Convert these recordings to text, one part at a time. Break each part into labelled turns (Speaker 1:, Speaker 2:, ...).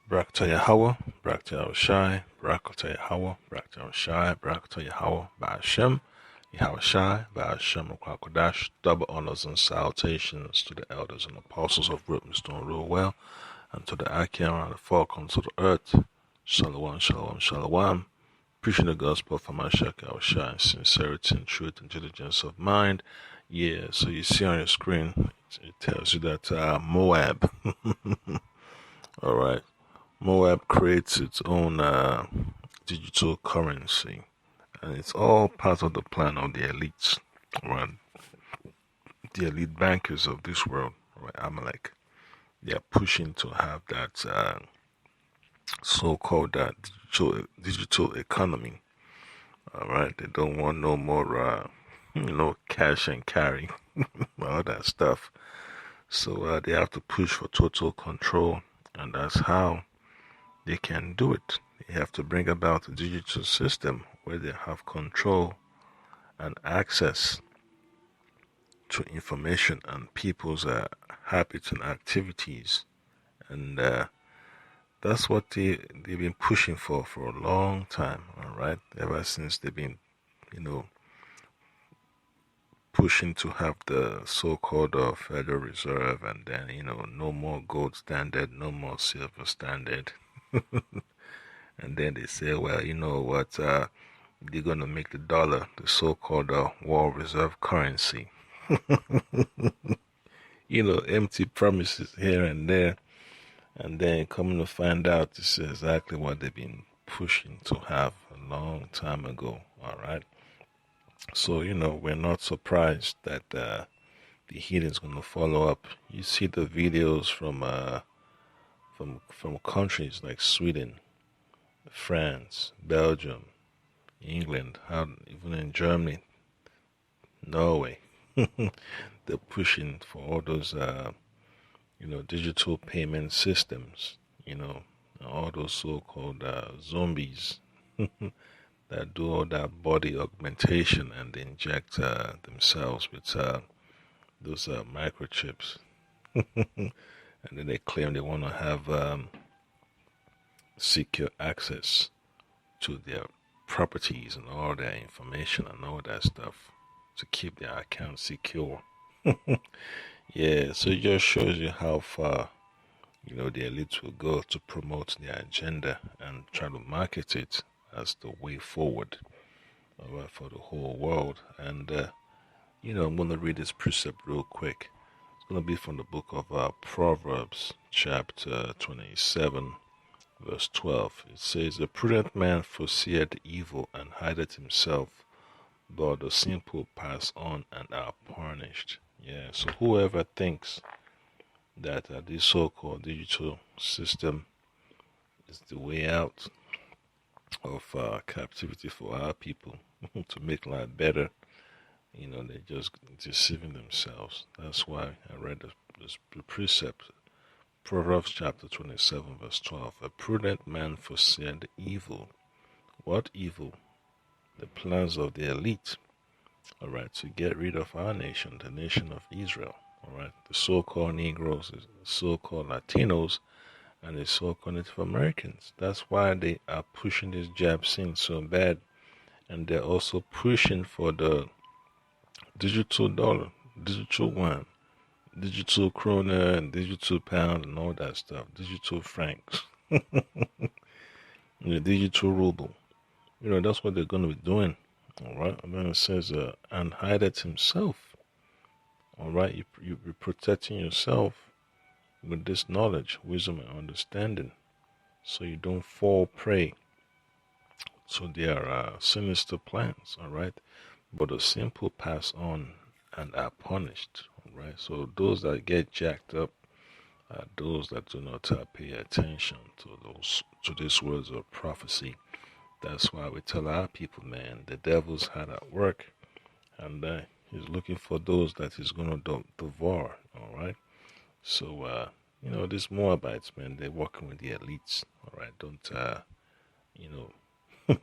Speaker 1: Barakata Yahweh, Barakata Yahushai, Barakata Yahweh, Barakata Yahushai, Barakata Yahweh, Ba'ashem, Yahushai, Ba'ashem, Kwakwadash, double honors and salutations to the elders and apostles of Ripton doing real well, and to the Akim around the four corners of the earth. Shalom, shalom, shalom. Preaching the gospel from Ashak Yahushai in sincerity and truth and diligence of mind. Yeah, so you see on your screen, it tells you that Moab, alright, Moab creates its own digital currency, and it's all part of the plan of the elites, right? The elite bankers of this world, right? Amalek. They are pushing to have that so-called digital economy. All right, they don't want no more, cash and carry, all that stuff. So they have to push for total control, and that's how they can do it. They have to bring about a digital system where they have control and access to information and people's habits and activities. And that's what they've been pushing for a long time, all right? Ever since they've been, you know, pushing to have the so-called Federal Reserve, and then, no more gold standard, no more silver standard. And then they say, well, you know what, they're going to make the dollar the so-called world reserve currency. Empty promises here and there. And then coming to find out, this is exactly what they've been pushing to have a long time ago, all right? So, we're not surprised that the heathen's going to follow up. You see the videos from countries like Sweden, France, Belgium, England, even in Germany, Norway. They're pushing for all those, digital payment systems, all those so-called zombies that do all that body augmentation and they inject themselves with those microchips. And then they claim they want to have secure access to their properties and all their information and all that stuff to keep their account secure. Yeah, so it just shows you how far, the elites will go to promote their agenda and try to market it as the way forward, all right, for the whole world. And, I'm going to read this precept real quick. It's going to be from the book of Proverbs, chapter 27, verse 12. It says, "A prudent man foreseeth evil and hideth himself, but the simple pass on and are punished." Yeah, so whoever thinks that this so-called digital system is the way out of captivity for our people to make life better, they're just deceiving themselves. That's why I read the precept, Proverbs chapter 27, verse 12. "A prudent man foreseeth evil." What evil? The plans of the elite, all right, to get rid of our nation, the nation of Israel, all right, the so-called Negroes, the so-called Latinos, and the so-called Native Americans. That's why they are pushing this jab sin so bad, and they're also pushing for the digital dollar, digital one, digital krona, and digital pound, and all that stuff, digital francs, digital ruble. That's what they're going to be doing. All right, and then it says, "and hideth himself." All right, you're protecting yourself with this knowledge, wisdom, and understanding, so you don't fall prey to their sinister plans. All right, but the simple pass on and are punished. All right, so those that get jacked up are those that do not pay attention to these words of prophecy. That's why we tell our people, man, the devil's hard at work, and he's looking for those that he's going to devour, all right? So, these Moabites, man, they're working with the elites, all right? Don't,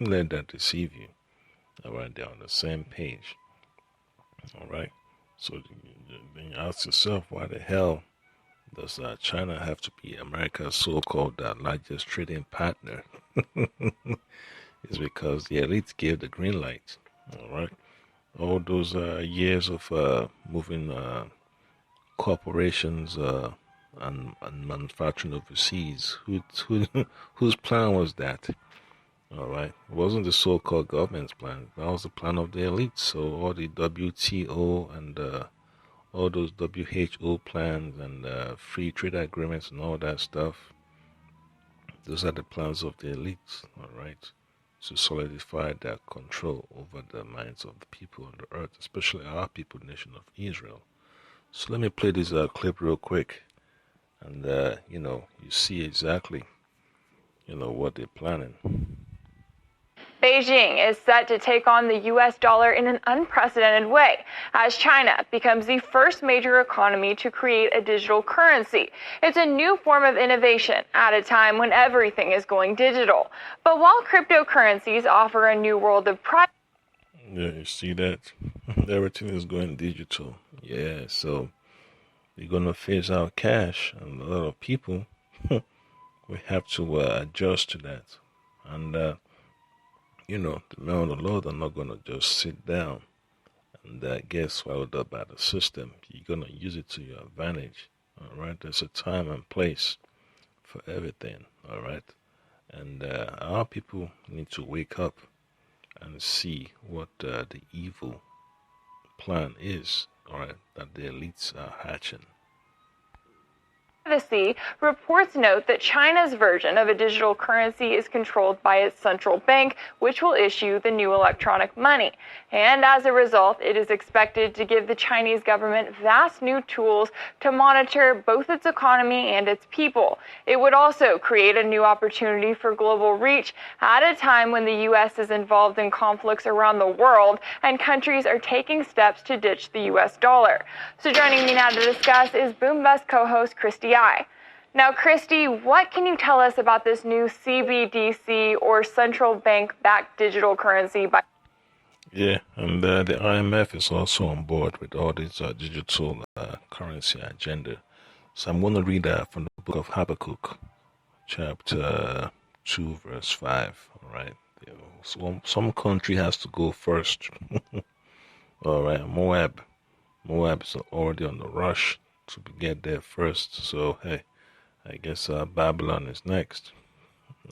Speaker 1: let that deceive you, all right? They're on the same page, all right? So then you ask yourself, why the hell Does China have to be America's so-called largest trading partner? It's because the elites gave the green light. All right, all those years of moving corporations and manufacturing overseas. Whose plan was that? All right, it wasn't the so-called government's plan. That was the plan of the elites. So all the WTO and all those WHO plans and free trade agreements and all that stuff, those are the plans of the elites, all right, to solidify their control over the minds of the people on the earth, especially our people, nation of Israel. So let me play this clip real quick, and you see exactly, what they're planning.
Speaker 2: Beijing is set to take on the U.S. dollar in an unprecedented way as China becomes the first major economy to create a digital currency. It's a new form of innovation at a time when everything is going digital. But while cryptocurrencies offer a new world of privacy,
Speaker 1: yeah, you see that? Everything is going digital. Yeah, so we're going to phase out cash, and a lot of people, we have to adjust to that. And the men of the Lord are not going to just sit down and get swallowed up by the system. You're going to use it to your advantage. All right. There's a time and place for everything. All right. And our people need to wake up and see what the evil plan is. All right. That the elites are hatching.
Speaker 2: reports note that China's version of a digital currency is controlled by its central bank, which will issue the new electronic money. And as a result, it is expected to give the Chinese government vast new tools to monitor both its economy and its people. It would also create a new opportunity for global reach at a time when the U.S. is involved in conflicts around the world and countries are taking steps to ditch the U.S. dollar. So joining me now to discuss is Boom Bust co-host Christy I. Now, Christy, what can you tell us about this new CBDC or central bank-backed digital currency?
Speaker 1: Yeah, and the IMF is also on board with all this digital currency agenda. So I'm going to read from the book of Habakkuk, chapter 2, verse 5. All right. So some country has to go first. All right. Moab is already on the rush to get there first. So, hey, I guess Babylon is next.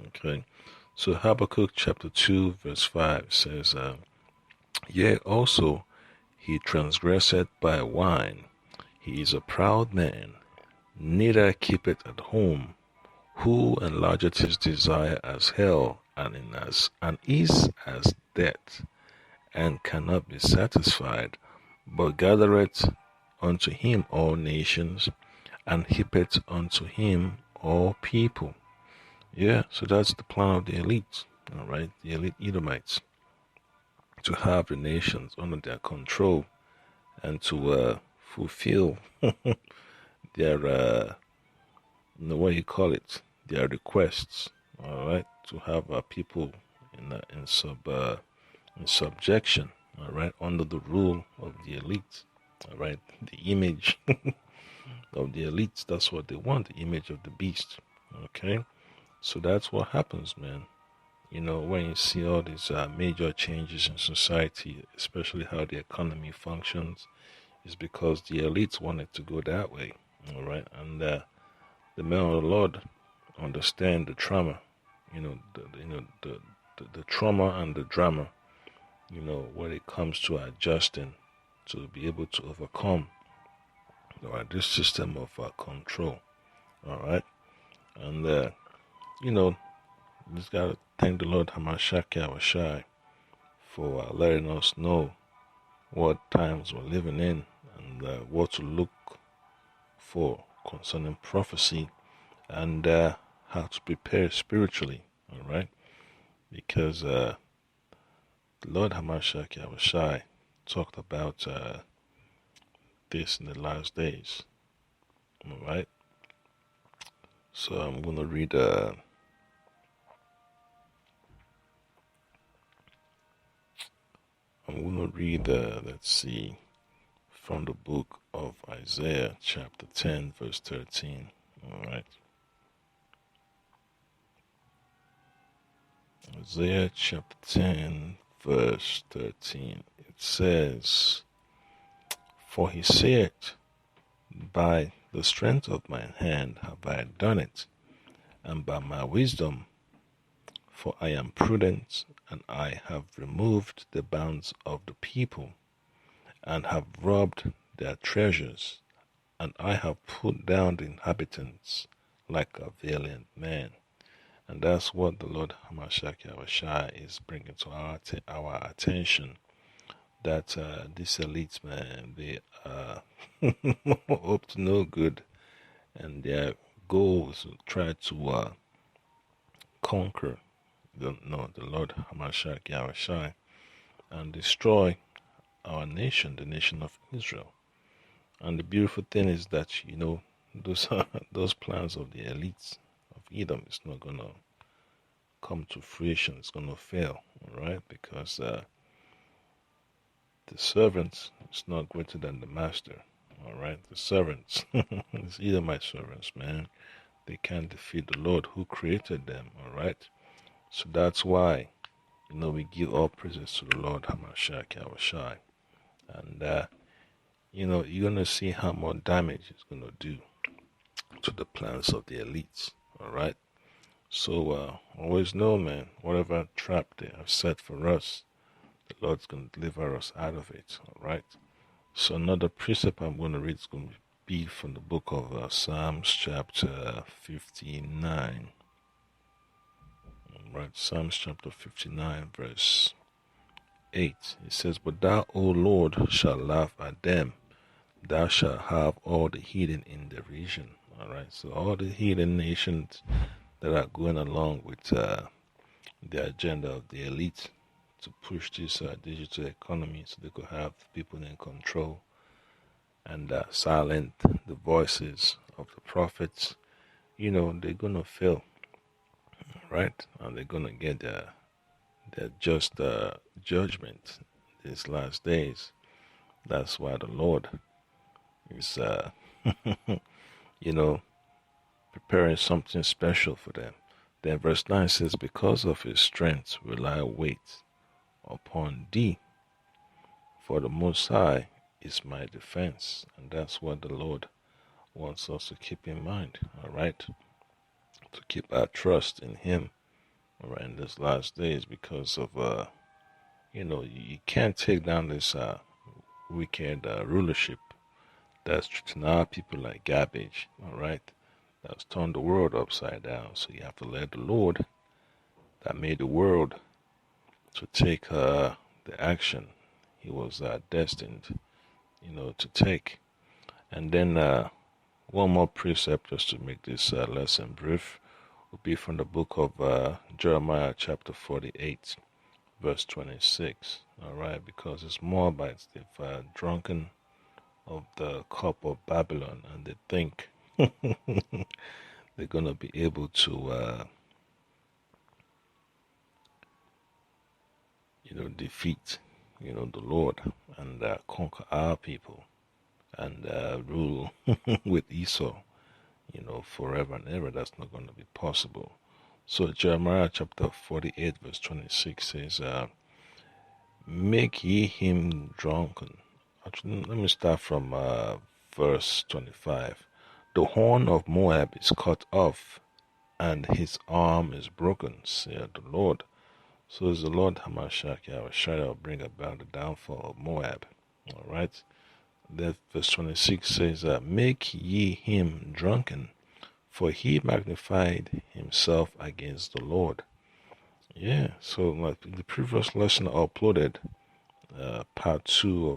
Speaker 1: Okay. So Habakkuk chapter 2, verse 5 says, Yea, also he transgresseth by wine. He is a proud man, neither keepeth at home, who enlargeth his desire as hell, and is as death, and cannot be satisfied, but gathereth unto him all nations, and heapeth unto him all people. Yeah, so that's the plan of the elite, all right, the elite Edomites, to have the nations under their control and to fulfill their, what you call it, their requests, all right, to have people in subjection, all right, under the rule of the elite, all right, the image of the elites. That's what they want, the image of the beast. Okay, so that's what happens, man. When you see all these major changes in society, especially how the economy functions, is because the elites wanted to go that way. All right, and the men of the Lord understand the trauma, the trauma and the drama, when it comes to adjusting to be able to overcome, all right, this system of control. All right, and just gotta thank the Lord Hamashaki Awashai for letting us know what times we're living in and what to look for concerning prophecy and how to prepare spiritually. All right, because the Lord Hamashaki Awashai talked about this in the last days. All right, so I'm gonna read. Let's see, from the book of Isaiah, chapter 10, verse 13. All right. Isaiah chapter 10, verse 13. It says, "For he said, by the strength of my hand have I done it, and by my wisdom, for I am prudent, and I have removed the bounds of the people, and have robbed their treasures, and I have put down the inhabitants like a valiant man." And that's what the Lord Hamashiach Yahushua is bringing to our attention. That these elites, man, they up to no good, and their goal is to try to conquer the Lord Hamashiach Yahushua, and destroy our nation, the nation of Israel. And the beautiful thing is that those those plans of the elites of Edom is not gonna come to fruition. It's gonna fail, all right? Because the servants is not greater than the master, all right? The servants, it's Edomite servants, man. They can't defeat the Lord who created them, all right? So that's why, we give all praises to the Lord Hamashiach Yahushua. And you're gonna see how much damage it's gonna do to the plans of the elites, all right? So always know, man, whatever trap they have set for us, the Lord's going to deliver us out of it, all right? So another precept I'm going to read is going to be from the book of Psalms chapter 59. All right, Psalms chapter 59, verse 8. It says, "But thou, O Lord, shalt laugh at them. Thou shalt have all the heathen in derision." All right, so all the heathen nations that are going along with the agenda of the elite to push this digital economy so they could have people in control and silent the voices of the prophets, they're going to fail, right? And they're going to get their just judgment these last days. That's why the Lord is, preparing something special for them. Then verse 9 says, "Because of his strength will I wait upon thee, for the Most High is my defense." And that's what the Lord wants us to keep in mind, all right? To keep our trust in him, all right, in these last days, because of, you can't take down this wicked rulership that's treating our people like garbage, all right? That's turned the world upside down. So you have to let the Lord that made the world to take the action he was destined, to take. And then one more precept, just to make this lesson brief, would be from the book of Jeremiah chapter 48, verse 26. All right, because it's Moabites, they've drunken of the cup of Babylon, and they think they're going to be able to, defeat, the Lord and conquer our people and rule with Esau, forever and ever. That's not going to be possible. So Jeremiah chapter 48, verse 26 says, "Make ye him drunken." Actually, let me start from verse 25. "The horn of Moab is cut off, and his arm is broken, saith the Lord." So is the Lord Hamashiach Yahushua will bring about the downfall of Moab. All right. Then verse 26 says, "Make ye him drunken, for he magnified himself against the Lord." Yeah. So like the previous lesson I uploaded, part 2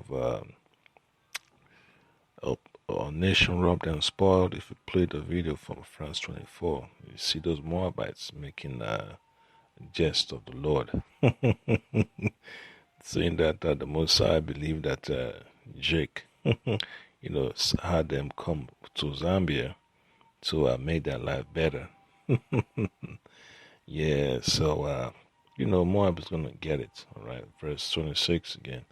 Speaker 1: of Nation Robbed and Spoiled. If you play the video from France 24, you see those Moabites making jest of the Lord, saying that the Messiah believed that Jake, had them come to Zambia to make their life better. Yeah, so Moab is gonna get it. All right, verse 26 again.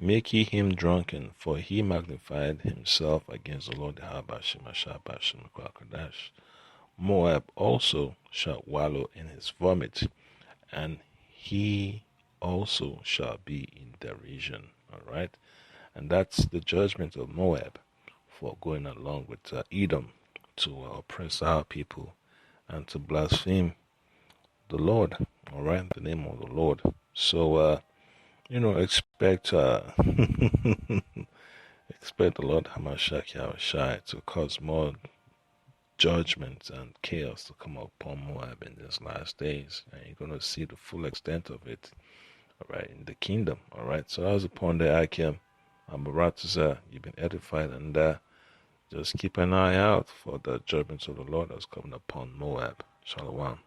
Speaker 1: Make ye him drunken, for he magnified himself against the Lord. Moab also shall wallow in his vomit, and he also shall be in derision. All right, and that's the judgment of Moab for going along with Edom to oppress our people and to blaspheme the Lord. All right, the name of the Lord. So expect expect the Lord Hamashiach Yahushai to cause more judgment and chaos to come upon Moab in these last days, and you're going to see the full extent of it, all right, in the kingdom. All right, so as upon the Akim, I'm about to say you've been edified, and just keep an eye out for the judgments of the Lord that's coming upon Moab. Shalom.